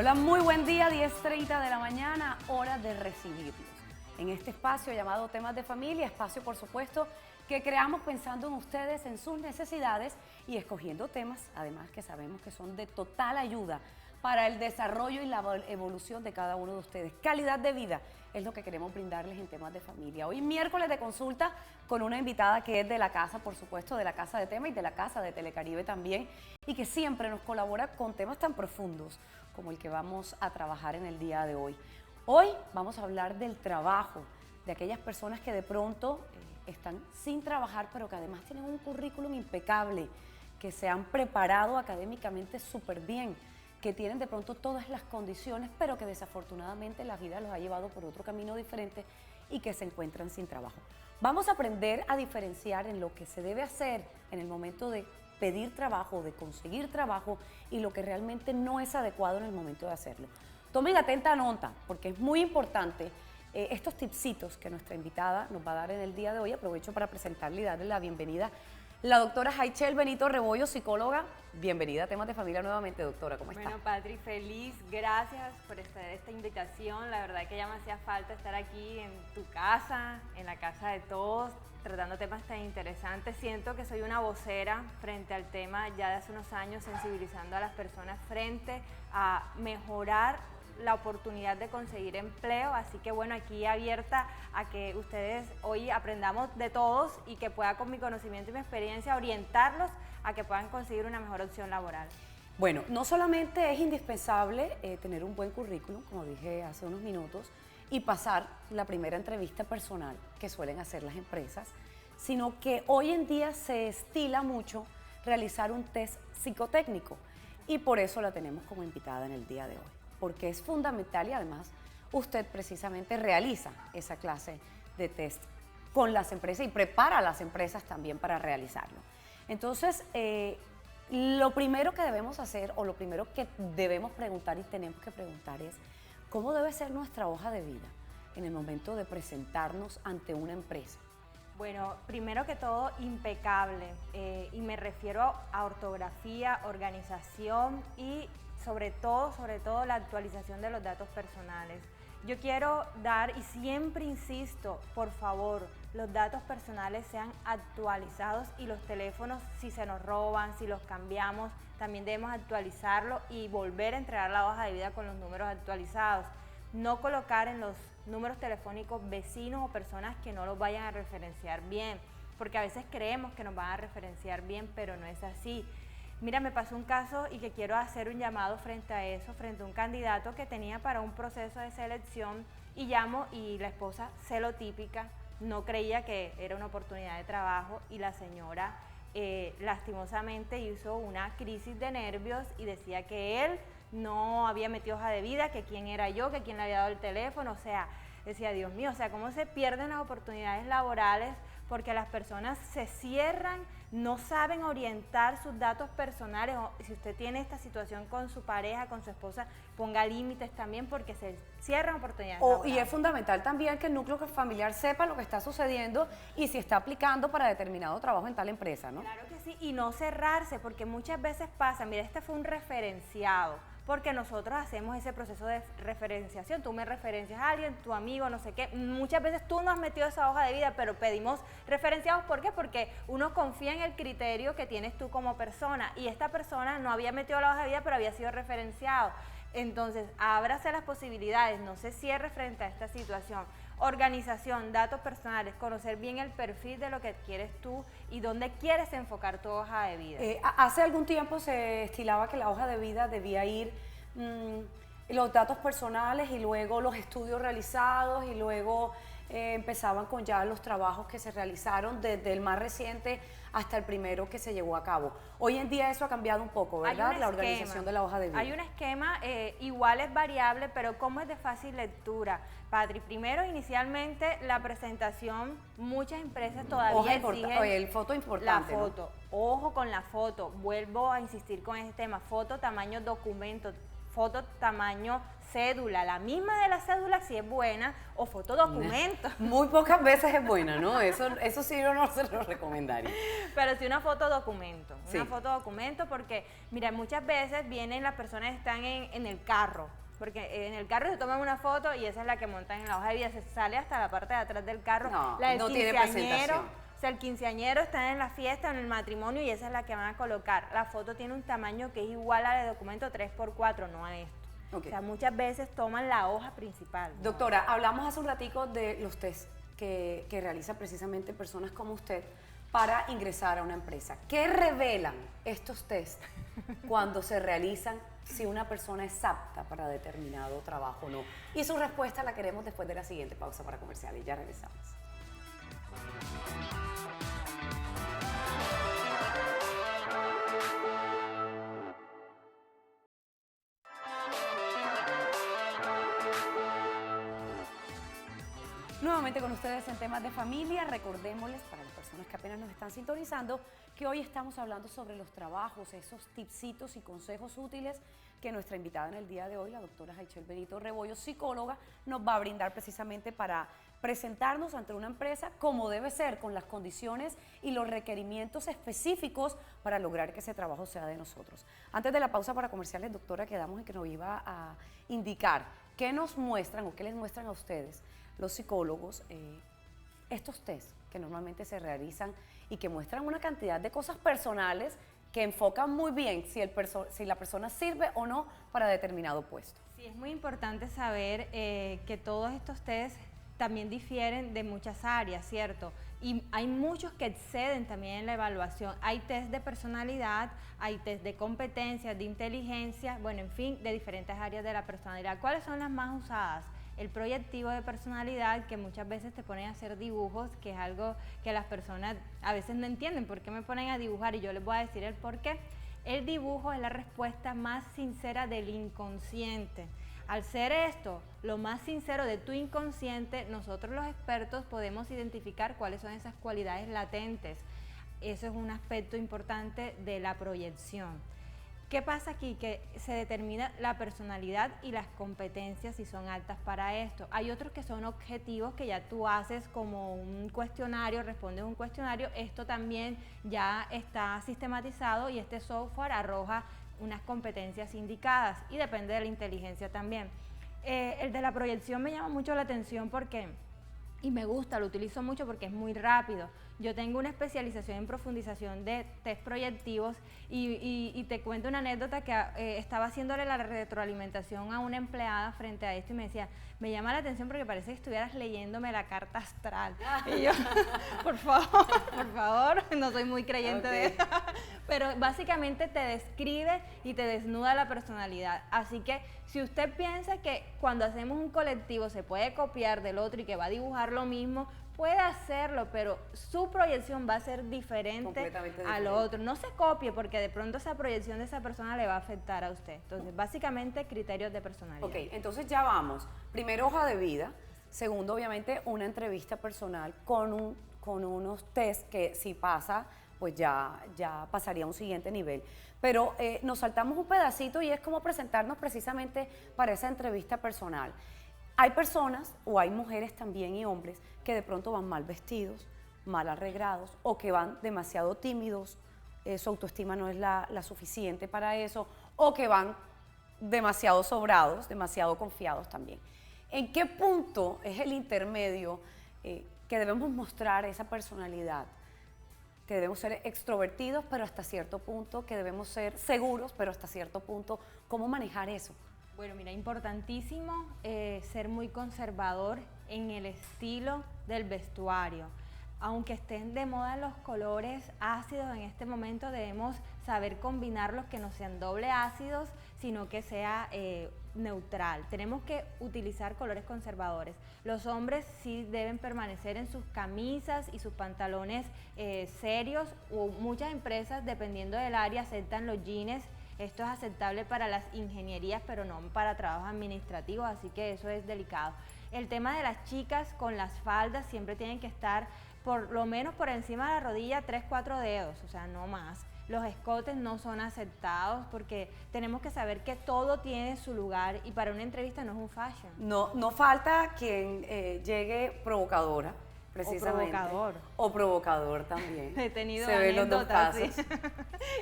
Hola, muy buen día, 10:30 de la mañana, hora de recibirlos. En este espacio llamado Temas de Familia, espacio por supuesto que creamos pensando en ustedes, en sus necesidades y escogiendo temas, además que sabemos que son de total ayuda para el desarrollo y la evolución de cada uno de ustedes. Calidad de vida es lo que queremos brindarles en Temas de Familia. Hoy miércoles de consulta con una invitada que es de la casa, por supuesto, de la Casa de Tema y de la Casa de Telecaribe también, y que siempre nos colabora con temas tan profundos como el que vamos a trabajar en el día de hoy. Hoy vamos a hablar del trabajo, de aquellas personas que de pronto están sin trabajar, pero que además tienen un currículum impecable, que se han preparado académicamente súper bien, que tienen de pronto todas las condiciones, pero que desafortunadamente la vida los ha llevado por otro camino diferente y que se encuentran sin trabajo. Vamos a aprender a diferenciar en lo que se debe hacer en el momento de pedir trabajo, de conseguir trabajo y lo que realmente no es adecuado en el momento de hacerlo. Tomen atenta nota, porque es muy importante estos tipsitos que nuestra invitada nos va a dar en el día de hoy. Aprovecho para presentarle y darle la bienvenida. La doctora Jaichel Benito Rebollo, psicóloga. Bienvenida a Temas de Familia nuevamente, doctora. ¿Cómo está? Bueno, Patri, feliz. Gracias por esta invitación. La verdad que ya me hacía falta estar aquí en tu casa, en la casa de todos, tratando temas tan interesantes. Siento que soy una vocera frente al tema ya de hace unos años, sensibilizando a las personas frente a mejorar la oportunidad de conseguir empleo, así que bueno, aquí abierta a que ustedes hoy aprendamos de todos y que pueda con mi conocimiento y mi experiencia orientarlos a que puedan conseguir una mejor opción laboral. Bueno, no solamente es indispensable tener un buen currículum, como dije hace unos minutos, y pasar la primera entrevista personal que suelen hacer las empresas, sino que hoy en día se estila mucho realizar un test psicotécnico y por eso la tenemos como invitada en el día de hoy, porque es fundamental y además usted precisamente realiza esa clase de test con las empresas y prepara a las empresas también para realizarlo. Entonces, lo primero que debemos hacer o lo primero que debemos preguntar y tenemos que preguntar es ¿cómo debe ser nuestra hoja de vida en el momento de presentarnos ante una empresa? Bueno, primero que todo, impecable, y me refiero a ortografía, organización y sobre todo la actualización de los datos personales. Yo quiero dar, y siempre insisto, por favor, los datos personales sean actualizados y los teléfonos, si se nos roban, si los cambiamos, también debemos actualizarlo y volver a entregar la hoja de vida con los números actualizados. No colocar en los números telefónicos vecinos o personas que no los vayan a referenciar bien, porque a veces creemos que nos van a referenciar bien, pero no es así. Mira, me pasó un caso y que quiero hacer un llamado frente a eso, frente a un candidato que tenía para un proceso de selección y llamo y la esposa, celotípica, no creía que era una oportunidad de trabajo y la señora lastimosamente hizo una crisis de nervios y decía que él no había metido hoja de vida, que quién era yo, que quién le había dado el teléfono, o sea, decía, Dios mío, o sea, cómo se pierden las oportunidades laborales porque las personas se cierran, no saben orientar sus datos personales. O si usted tiene esta situación con su pareja, con su esposa, ponga límites también porque se cierran oportunidades laborales. Y es fundamental también que el núcleo familiar sepa lo que está sucediendo y si está aplicando para determinado trabajo en tal empresa, ¿no? Claro que sí, y no cerrarse, porque muchas veces pasa, mira, este fue un referenciado, porque nosotros hacemos ese proceso de referenciación, tú me referencias a alguien, tu amigo, no sé qué, muchas veces tú no has metido esa hoja de vida, pero pedimos referenciados, ¿por qué? Porque uno confía en el criterio que tienes tú como persona, y esta persona no había metido la hoja de vida, pero había sido referenciado. Entonces, ábrase las posibilidades, no se cierre frente a esta situación. Organización, datos personales, conocer bien el perfil de lo que quieres tú y dónde quieres enfocar tu hoja de vida. Hace algún tiempo se estilaba que la hoja de vida debía ir los datos personales y luego los estudios realizados y luego empezaban con ya los trabajos que se realizaron desde el más reciente hasta el primero que se llevó a cabo. Hoy en día eso ha cambiado un poco, ¿verdad? La organización de la hoja de vida. Hay un esquema, igual es variable, pero ¿cómo es de fácil lectura? Patri, primero, inicialmente, la presentación, muchas empresas todavía exigen el foto importante, la foto. ¿No? Ojo con la foto, vuelvo a insistir con este tema, foto, tamaño, documento, foto tamaño cédula, la misma de la cédula si es buena, o fotodocumento. Muy pocas veces es buena, ¿no? Eso sí yo no se lo recomendaría. Pero sí una fotodocumento, Sí. una fotodocumento porque, mira, muchas veces vienen las personas que están en el carro, porque en el carro se toman una foto y esa es la que montan en la hoja de vida, se sale hasta la parte de atrás del carro, No, la del no tiene quinceañero. presentación. O sea, el quinceañero está en la fiesta, en el matrimonio y esa es la que van a colocar. La foto tiene un tamaño que es igual al de documento 3x4, no a esto. Okay. O sea, muchas veces toman la hoja principal. Doctora, hablamos hace un ratico de los test que realizan precisamente personas como usted para ingresar a una empresa. ¿Qué revelan estos test cuando se realizan si una persona es apta para determinado trabajo o no? Y su respuesta la queremos después de la siguiente pausa para comerciales. Ya regresamos. Nuevamente con ustedes en temas de familia, recordémosles para las personas que apenas nos están sintonizando que hoy estamos hablando sobre los trabajos, esos tipsitos y consejos útiles que nuestra invitada en el día de hoy, la doctora Jaichel Benito Rebollo, psicóloga, nos va a brindar precisamente para presentarnos ante una empresa como debe ser, con las condiciones y los requerimientos específicos para lograr que ese trabajo sea de nosotros. Antes de la pausa para comerciales, doctora, quedamos en que nos iba a indicar qué nos muestran o qué les muestran a ustedes los psicólogos, estos test que normalmente se realizan y que muestran una cantidad de cosas personales que enfocan muy bien si la persona sirve o no para determinado puesto. Sí, es muy importante saber que todos estos test también difieren de muchas áreas, ¿cierto? Y hay muchos que exceden también en la evaluación. Hay test de personalidad, hay test de competencias, de inteligencia, bueno, en fin, de diferentes áreas de la personalidad. ¿Cuáles son las más usadas? El proyectivo de personalidad, que muchas veces te ponen a hacer dibujos, que es algo que las personas a veces no entienden por qué me ponen a dibujar y yo les voy a decir el por qué. El dibujo es la respuesta más sincera del inconsciente. Al ser esto, lo más sincero de tu inconsciente, nosotros los expertos podemos identificar cuáles son esas cualidades latentes. Eso es un aspecto importante de la proyección. ¿Qué pasa aquí? Que se determina la personalidad y las competencias si son altas para esto. Hay otros que son objetivos que ya tú haces como un cuestionario, respondes un cuestionario. Esto también ya está sistematizado y este software arroja unas competencias indicadas y depende de la inteligencia también. El de la proyección me llama mucho la atención porque, y me gusta, lo utilizo mucho porque es muy rápido. Yo tengo una especialización en profundización de test proyectivos y te cuento una anécdota que estaba haciéndole la retroalimentación a una empleada frente a esto y me decía, me llama la atención porque parece que estuvieras leyéndome la carta astral. Y yo, por favor, no soy muy creyente de eso. Pero básicamente te describe y te desnuda la personalidad. Así que si usted piensa que cuando hacemos un colectivo se puede copiar del otro y que va a dibujar lo mismo, puede hacerlo, pero su proyección va a ser diferente al otro. No se copie porque de pronto esa proyección de esa persona le va a afectar a usted. Entonces, básicamente, criterios de personalidad. Ok, entonces ya vamos. Primero, hoja de vida. Segundo, obviamente, una entrevista personal con unos test que si pasa, pues ya pasaría a un siguiente nivel. Pero nos saltamos un pedacito y es como presentarnos precisamente para esa entrevista personal. Hay personas, o hay mujeres también y hombres, que de pronto van mal vestidos, mal arreglados, o que van demasiado tímidos, su autoestima no es la suficiente para eso, o que van demasiado sobrados, demasiado confiados también. ¿En qué punto es el intermedio que debemos mostrar esa personalidad? Que debemos ser extrovertidos, pero hasta cierto punto, que debemos ser seguros, pero hasta cierto punto. ¿Cómo manejar eso? Bueno, mira, importantísimo ser muy conservador en el estilo del vestuario. Aunque estén de moda los colores ácidos en este momento, debemos saber combinarlos, que no sean doble ácidos, sino que sea neutral. Tenemos que utilizar colores conservadores. Los hombres sí deben permanecer en sus camisas y sus pantalones serios. Muchas empresas, dependiendo del área, aceptan los jeans. Esto es aceptable para las ingenierías, pero no para trabajos administrativos, así que eso es delicado. El tema de las chicas con las faldas siempre tienen que estar por lo menos por encima de la rodilla 3-4 dedos, o sea, no más. los escotes no son aceptados porque tenemos que saber que todo tiene su lugar y para una entrevista no es un fashion. No falta quien llegue provocadora, precisamente. O provocador también. He tenido Se ven los dos casos. sí.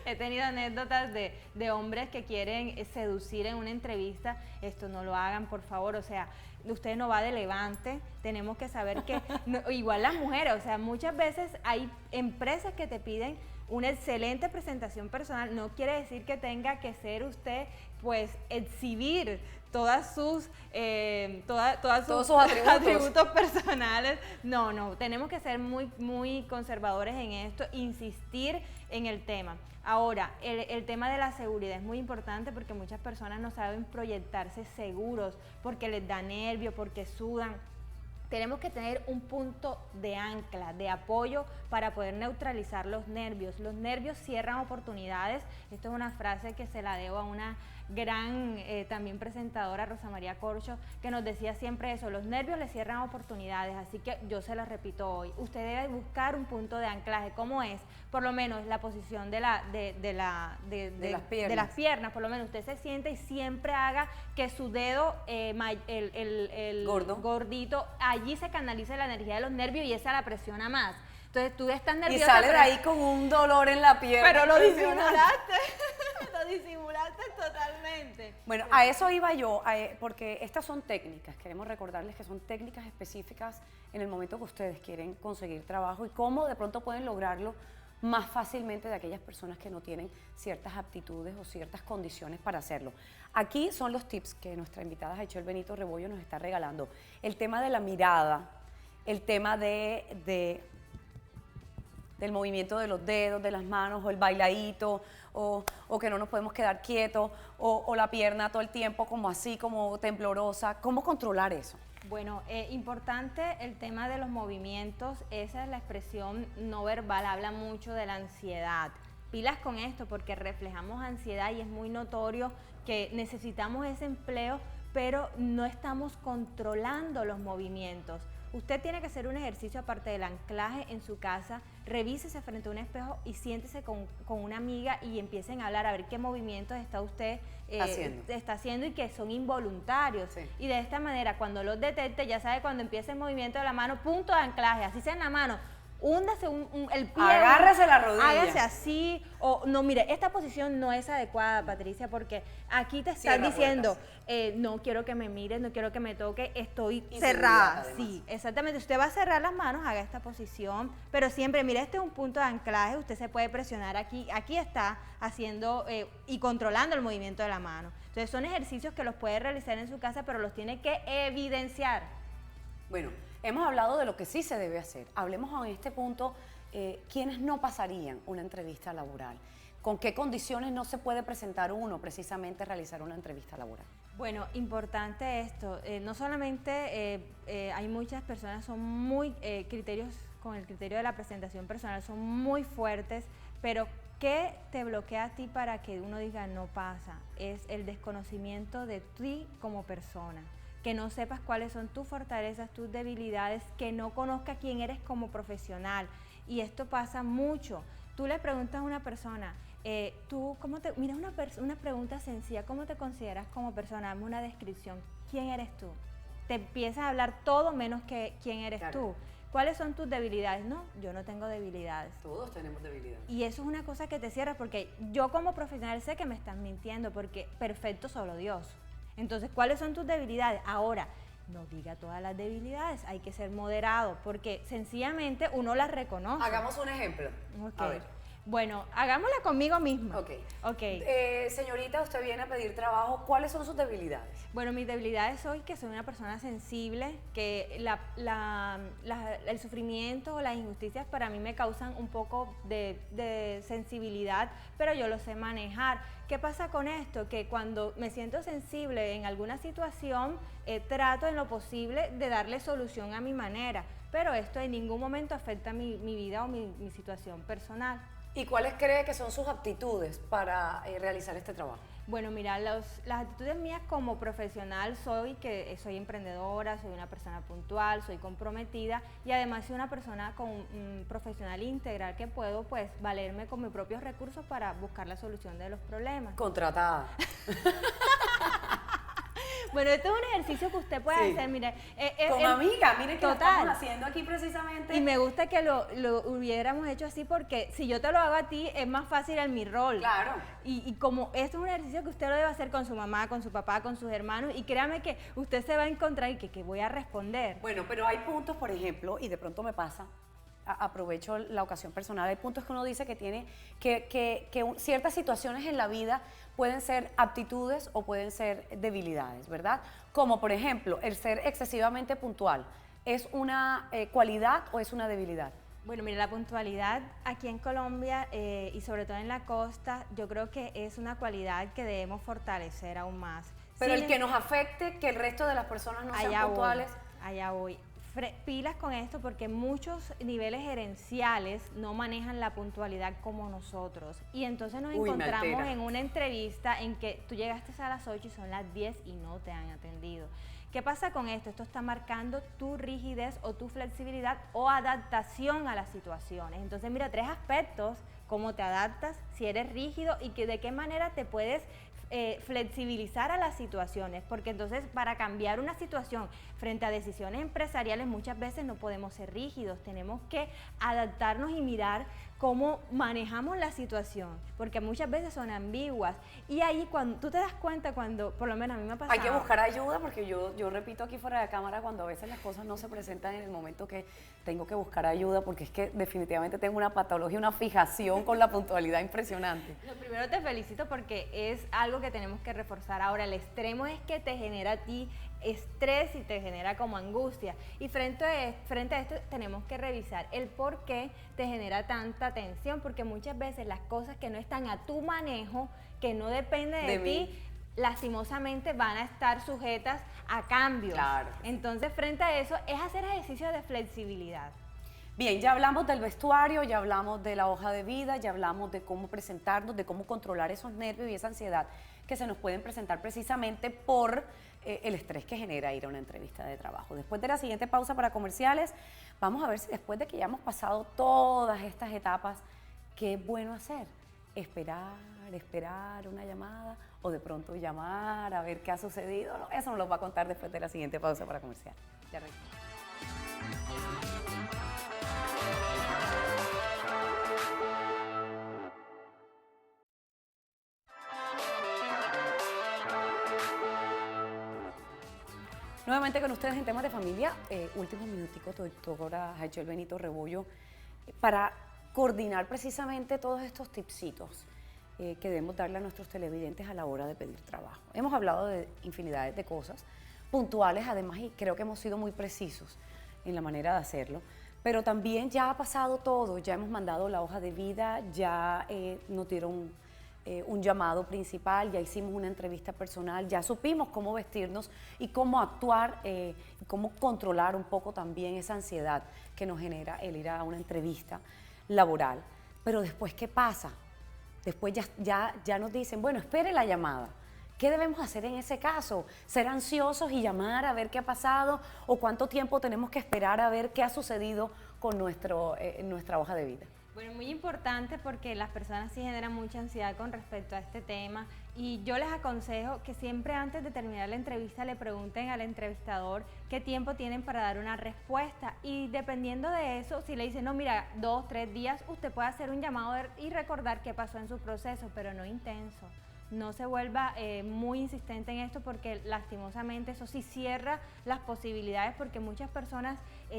He tenido anécdotas de hombres que quieren seducir en una entrevista. Esto no lo hagan, por favor, o sea, usted no va de levante, tenemos que saber que, igual las mujeres, o sea, muchas veces hay empresas que te piden una excelente presentación personal, no quiere decir que tenga que ser usted, pues, exhibir todas sus, todos sus atributos personales. No, tenemos que ser muy conservadores en esto, insistir en el tema. Ahora, el tema de la seguridad es muy importante porque muchas personas no saben proyectarse seguros, porque les da nervio, porque sudan. Tenemos que tener un punto de ancla, de apoyo para poder neutralizar los nervios. Los nervios cierran oportunidades. Esto es una frase que se la debo a una gran también presentadora, Rosa María Corcho, que nos decía siempre eso, los nervios le cierran oportunidades, así que yo se las repito hoy. Usted debe buscar un punto de anclaje. ¿Cómo es? Por lo menos la posición de las piernas, por lo menos usted se siente y siempre haga que su dedo, el gordito, allí se canalice la energía de los nervios y esa la presiona más. Entonces tú estás nerviosa. Y sales de ahí con un dolor en la pierna. Pero lo disimulaste. Lo disimulaste totalmente. Bueno, a eso iba yo, porque estas son técnicas. Queremos recordarles que son técnicas específicas en el momento que ustedes quieren conseguir trabajo y cómo de pronto pueden lograrlo más fácilmente de aquellas personas que no tienen ciertas aptitudes o ciertas condiciones para hacerlo. Aquí son los tips que nuestra invitada Jaichel Benito Rebollo nos está regalando. El tema de la mirada, el tema del movimiento de los dedos, de las manos, o el bailadito, o que no nos podemos quedar quietos, o la pierna todo el tiempo como así, como temblorosa. ¿Cómo controlar eso? Bueno, importante el tema de los movimientos, esa es la expresión no verbal, habla mucho de la ansiedad. Pilas con esto porque reflejamos ansiedad y es muy notorio que necesitamos ese empleo, pero no estamos controlando los movimientos. Usted tiene que hacer un ejercicio aparte del anclaje en su casa, revísese frente a un espejo y siéntese con una amiga y empiecen a hablar a ver qué movimientos está usted está haciendo y que son involuntarios. Sí. Y de esta manera, cuando los detecte, ya sabe cuando empieza el movimiento de la mano, punto de anclaje, así sea en la mano. Húndase el pie. Agárrese la rodilla. Hágase así. O no, mire, esta posición no es adecuada, Patricia, porque aquí te están diciendo, no quiero que me mires, no quiero que me toque, estoy cerrada. Sí, exactamente. Usted va a cerrar las manos, haga esta posición, pero siempre, mire, este es un punto de anclaje, usted se puede presionar aquí. Aquí está haciendo y controlando el movimiento de la mano. Entonces son ejercicios que los puede realizar en su casa, pero los tiene que evidenciar. Bueno, hemos hablado de lo que sí se debe hacer. Hablemos en este punto, ¿quiénes no pasarían una entrevista laboral? ¿Con qué condiciones no se puede presentar uno precisamente realizar una entrevista laboral? Bueno, importante esto. No solamente hay muchas personas, son muy criterios, con el criterio de la presentación personal, son muy fuertes, pero ¿qué te bloquea a ti para que uno diga no pasa? Es el desconocimiento de ti como persona. Que no sepas cuáles son tus fortalezas, tus debilidades, que no conozcas quién eres como profesional. Y esto pasa mucho. Tú le preguntas a una persona, mira una pregunta sencilla, ¿cómo te consideras como persona? Dame una descripción. ¿Quién eres tú? Te empiezas a hablar todo menos que quién eres tú. ¿Cuáles son tus debilidades? No, yo no tengo debilidades. Todos tenemos debilidades. Y eso es una cosa que te cierra porque yo como profesional sé que me estás mintiendo porque perfecto solo Dios. Entonces, ¿cuáles son tus debilidades? Ahora, no diga todas las debilidades, hay que ser moderado, porque sencillamente uno las reconoce. Hagamos un ejemplo. Okay. A ver. Bueno, hagámosla conmigo misma. Ok. Señorita, usted viene a pedir trabajo, ¿cuáles son sus debilidades? Bueno, mis debilidades soy que soy una persona sensible, que el sufrimiento o las injusticias para mí me causan un poco de sensibilidad, pero yo lo sé manejar. ¿Qué pasa con esto? Que cuando me siento sensible en alguna situación, trato en lo posible de darle solución a mi manera, pero esto en ningún momento afecta mi vida o mi situación personal. ¿Y cuáles cree que son sus aptitudes para realizar este trabajo? Bueno, mira, las actitudes mías como profesional soy emprendedora, soy una persona puntual, soy comprometida y además soy una persona profesional integral que puedo pues valerme con mis propios recursos para buscar la solución de los problemas. Contratada. Bueno, esto es un ejercicio que usted puede hacer, mire. Como amiga, mire que lo total. estamos haciendo aquí precisamente. Y me gusta que lo hubiéramos hecho así porque si yo te lo hago a ti, es más fácil en mi rol. Claro. Y como esto es un ejercicio que usted lo debe hacer con su mamá, con su papá, con sus hermanos, y créame que usted se va a encontrar y que voy a responder. Bueno, pero hay puntos, por ejemplo, y de pronto me pasa, aprovecho la ocasión personal, hay puntos que uno dice que tiene, que ciertas situaciones en la vida pueden ser aptitudes o pueden ser debilidades, ¿verdad? Como por ejemplo, el ser excesivamente puntual, ¿es una cualidad o es una debilidad? Bueno, mire, la puntualidad aquí en Colombia y sobre todo en la costa, yo creo que es una cualidad que debemos fortalecer aún más. Pero el que nos afecte, que el resto de las personas no sean puntuales. Allá voy. Pilas con esto porque muchos niveles gerenciales no manejan la puntualidad como nosotros y entonces nos encontramos en una entrevista en que tú llegaste a las 8 y son las 10 y no te han atendido. ¿Qué pasa con esto? Esto está marcando tu rigidez o tu flexibilidad o adaptación a las situaciones. Entonces mira, 3 aspectos: cómo te adaptas, si eres rígido y de qué manera te puedes flexibilizar a las situaciones, porque entonces para cambiar una situación frente a decisiones empresariales muchas veces no podemos ser rígidos, tenemos que adaptarnos y mirar cómo manejamos la situación, porque muchas veces son ambiguas y ahí cuando tú te das cuenta, cuando por lo menos a mí me ha pasado. Hay que buscar ayuda porque yo repito aquí fuera de cámara cuando a veces las cosas no se presentan en el momento que tengo que buscar ayuda porque es que definitivamente tengo una patología, una fijación con la puntualidad impresionante. No, primero te felicito porque es algo que tenemos que reforzar. Ahora, el extremo es que te genera a ti estrés y te genera como angustia. Y frente a esto tenemos que revisar el por qué te genera tanta tensión, porque muchas veces las cosas que no están a tu manejo, que no dependen de ti, lastimosamente van a estar sujetas a cambios. Claro. Entonces, frente a eso, es hacer ejercicio de flexibilidad. Bien, ya hablamos del vestuario, ya hablamos de la hoja de vida, ya hablamos de cómo presentarnos, de cómo controlar esos nervios y esa ansiedad que se nos pueden presentar precisamente por el estrés que genera ir a una entrevista de trabajo. Después de la siguiente pausa para comerciales, vamos a ver si después de que ya hemos pasado todas estas etapas, qué es bueno hacer. Esperar una llamada o de pronto llamar a ver qué ha sucedido. No, eso nos lo va a contar después de la siguiente pausa para comerciales. Ya regresamos. Nuevamente con ustedes en temas de familia, últimos minuticos, doctora Haichel Benito Rebollo, para coordinar precisamente todos estos tipsitos que debemos darle a nuestros televidentes a la hora de pedir trabajo. Hemos hablado de infinidades de cosas, puntuales además, y creo que hemos sido muy precisos en la manera de hacerlo, pero también ya ha pasado todo, ya hemos mandado la hoja de vida, ya nos dieron un llamado principal, ya hicimos una entrevista personal, ya supimos cómo vestirnos y cómo actuar y cómo controlar un poco también esa ansiedad que nos genera el ir a una entrevista laboral. Pero después, ¿qué pasa? Después ya nos dicen, bueno, espere la llamada. ¿Qué debemos hacer en ese caso? ¿Ser ansiosos y llamar a ver qué ha pasado? ¿O cuánto tiempo tenemos que esperar a ver qué ha sucedido con nuestra hoja de vida? Bueno, muy importante porque las personas sí generan mucha ansiedad con respecto a este tema y yo les aconsejo que siempre antes de terminar la entrevista le pregunten al entrevistador qué tiempo tienen para dar una respuesta y dependiendo de eso, si le dicen, no, mira, 2, 3 días, usted puede hacer un llamado y recordar qué pasó en su proceso, pero no intenso. No se vuelva muy insistente en esto porque lastimosamente eso sí cierra las posibilidades porque muchas personas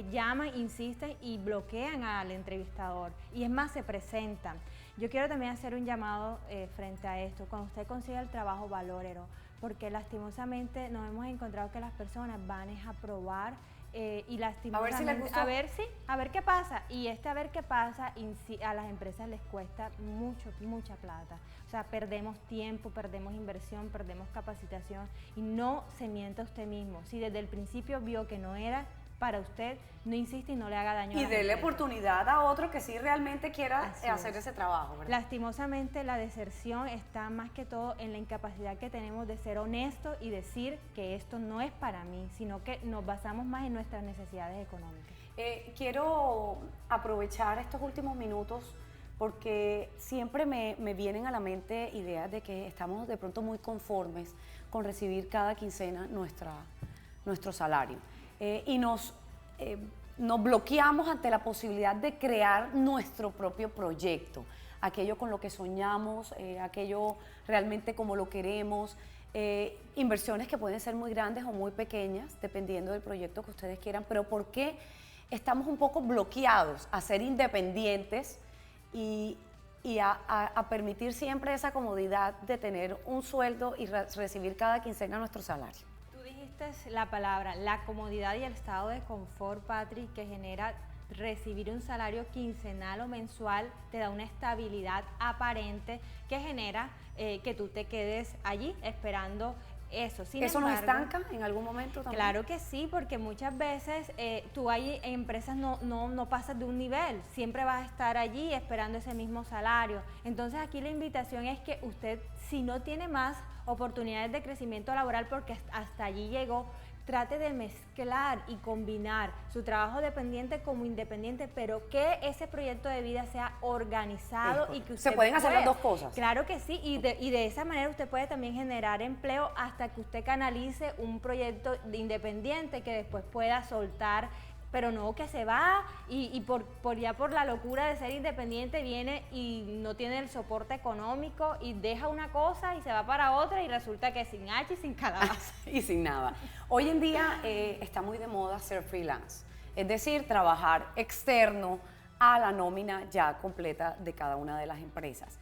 llaman, insisten y bloquean al entrevistador y es más, se presentan. Yo quiero también hacer un llamado frente a esto. Cuando usted consiga el trabajo, valórelo, porque lastimosamente nos hemos encontrado que las personas van a probar y lastimosamente a ver si les gustó. a ver qué pasa y a ver qué pasa a las empresas les cuesta mucha plata, o sea, perdemos tiempo, perdemos inversión, perdemos capacitación y no se mienta usted mismo. Si desde el principio vio que no era, para usted, no insiste y no le haga daño a Y la déle empresa. oportunidad a otro que sí realmente quiera Así hacer es. ese trabajo, ¿verdad? Lastimosamente, la deserción está más que todo en la incapacidad que tenemos de ser honestos y decir que esto no es para mí, sino que nos basamos más en nuestras necesidades económicas. Quiero aprovechar estos últimos minutos porque siempre me vienen a la mente ideas de que estamos de pronto muy conformes con recibir cada quincena nuestro salario. Y nos bloqueamos ante la posibilidad de crear nuestro propio proyecto, aquello con lo que soñamos, aquello realmente como lo queremos, inversiones que pueden ser muy grandes o muy pequeñas, dependiendo del proyecto que ustedes quieran, pero ¿por qué estamos un poco bloqueados a ser independientes y a permitir siempre esa comodidad de tener un sueldo y recibir cada quincena nuestro salario? Tú dijiste la palabra, la comodidad y el estado de confort, Patri, que genera recibir un salario quincenal o mensual, te da una estabilidad aparente que genera que tú te quedes allí esperando eso. Sin ¿Eso nos embargo, estanca en algún momento también? claro que sí, porque muchas veces tú hay en empresas no pasas de un nivel, siempre vas a estar allí esperando ese mismo salario. Entonces aquí la invitación es que usted, si no tiene más oportunidades de crecimiento laboral porque hasta allí llegó, trate de mezclar y combinar su trabajo dependiente como independiente, pero que ese proyecto de vida sea organizado y que usted se pueden hacer las pueda. dos cosas. Claro que sí, y de esa manera usted puede también generar empleo hasta que usted canalice un proyecto de independiente que después pueda soltar, pero no que se va y por la locura de ser independiente viene y no tiene el soporte económico y deja una cosa y se va para otra y resulta que sin H y sin calabaza. Y sin nada. Hoy en día está muy de moda ser freelance, es decir, trabajar externo a la nómina ya completa de cada una de las empresas.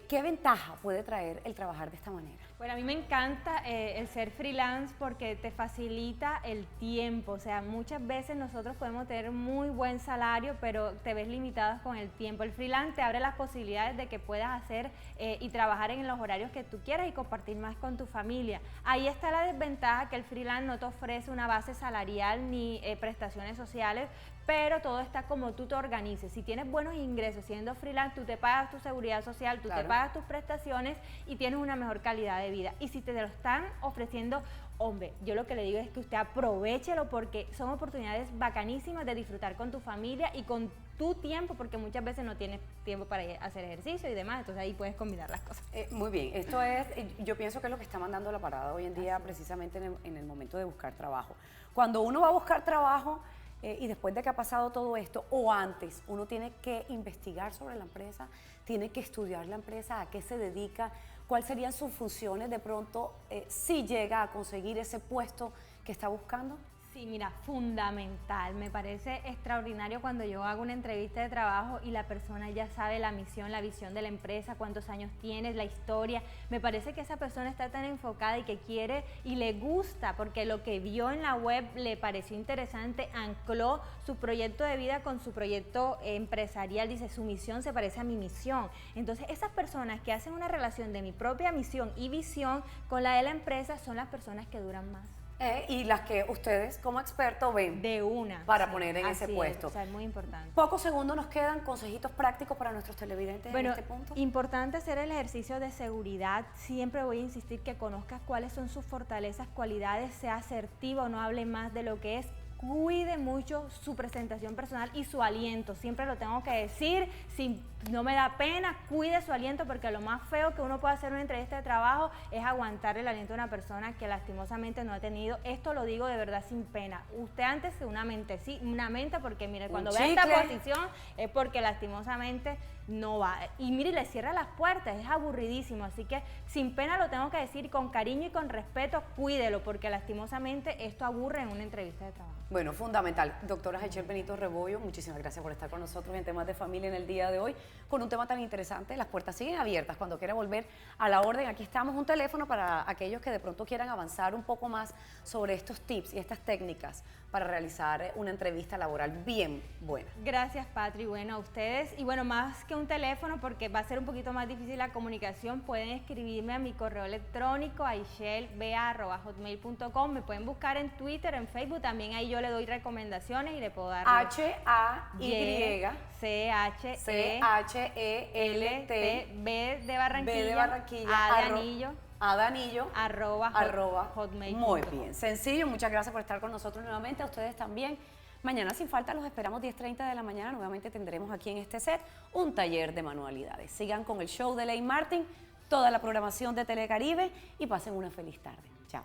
¿Qué ventaja puede traer el trabajar de esta manera? Bueno, a mí me encanta el ser freelance porque te facilita el tiempo, o sea, muchas veces nosotros podemos tener muy buen salario, pero te ves limitados con el tiempo. El freelance te abre las posibilidades de que puedas hacer y trabajar en los horarios que tú quieras y compartir más con tu familia. Ahí está la desventaja, que el freelance no te ofrece una base salarial ni prestaciones sociales, pero todo está como tú te organices. Si tienes buenos ingresos siendo freelance, tú te pagas tu seguridad social, tú te pagas tus prestaciones y tienes una mejor calidad de vida. Y si te lo están ofreciendo, hombre, yo lo que le digo es que usted aprovéchelo porque son oportunidades bacanísimas de disfrutar con tu familia y con tu tiempo, porque muchas veces no tienes tiempo para hacer ejercicio y demás, entonces ahí puedes combinar las cosas. Muy bien, esto es, yo pienso que es lo que está mandando la parada hoy en día, precisamente en el momento de buscar trabajo. Cuando uno va a buscar trabajo, y después de que ha pasado todo esto, o antes, uno tiene que investigar sobre la empresa, tiene que estudiar la empresa, a qué se dedica, cuáles serían sus funciones de pronto, si llega a conseguir ese puesto que está buscando. Sí, mira, fundamental. Me parece extraordinario cuando yo hago una entrevista de trabajo y la persona ya sabe la misión, la visión de la empresa, cuántos años tienes, la historia. Me parece que esa persona está tan enfocada y que quiere y le gusta porque lo que vio en la web le pareció interesante, ancló su proyecto de vida con su proyecto empresarial, dice su misión se parece a mi misión. Entonces esas personas que hacen una relación de mi propia misión y visión con la de la empresa son las personas que duran más. Y las que ustedes como expertos ven de una para poner en ese puesto. O sea, es muy importante. Pocos segundos nos quedan, consejitos prácticos para nuestros televidentes en este punto. Importante hacer el ejercicio de seguridad. Siempre voy a insistir que conozcas cuáles son sus fortalezas, cualidades, sea asertivo, no hable más de lo que es. Cuide mucho su presentación personal y su aliento. Siempre lo tengo que decir, si no me da pena, cuide su aliento porque lo más feo que uno puede hacer en una entrevista de trabajo es aguantar el aliento de una persona que lastimosamente no ha tenido. Esto lo digo de verdad sin pena. Usted antes que una mente porque mire, cuando ve esta posición es porque lastimosamente no va. Y mire, le cierra las puertas, es aburridísimo. Así que sin pena lo tengo que decir, con cariño y con respeto, cuídelo porque lastimosamente esto aburre en una entrevista de trabajo. Bueno, fundamental. Doctora Haichel Benito Rebollo, muchísimas gracias por estar con nosotros en Temas de Familia en el día de hoy, con un tema tan interesante. Las puertas siguen abiertas. Cuando quiera volver a la orden, aquí estamos, un teléfono para aquellos que de pronto quieran avanzar un poco más sobre estos tips y estas técnicas para realizar una entrevista laboral bien buena. Gracias, Patri. Bueno, a ustedes. Y bueno, más que un teléfono, porque va a ser un poquito más difícil la comunicación, pueden escribirme a mi correo electrónico, aichelba@hotmail.com. Me pueden buscar en Twitter, en Facebook, también ahí yo yo le doy recomendaciones y le puedo dar H-A-Y C-H-E-L-T B de Barranquilla, B de Barranquilla, A de anillo, arroba hotmail.com. Muy bien, sencillo. Muchas gracias por estar con nosotros nuevamente. A ustedes también. Mañana sin falta los esperamos 10:30 de la mañana. Nuevamente tendremos aquí en este set un taller de manualidades. Sigan con el show de Ley Martin, toda la programación de Telecaribe y pasen una feliz tarde. Chao.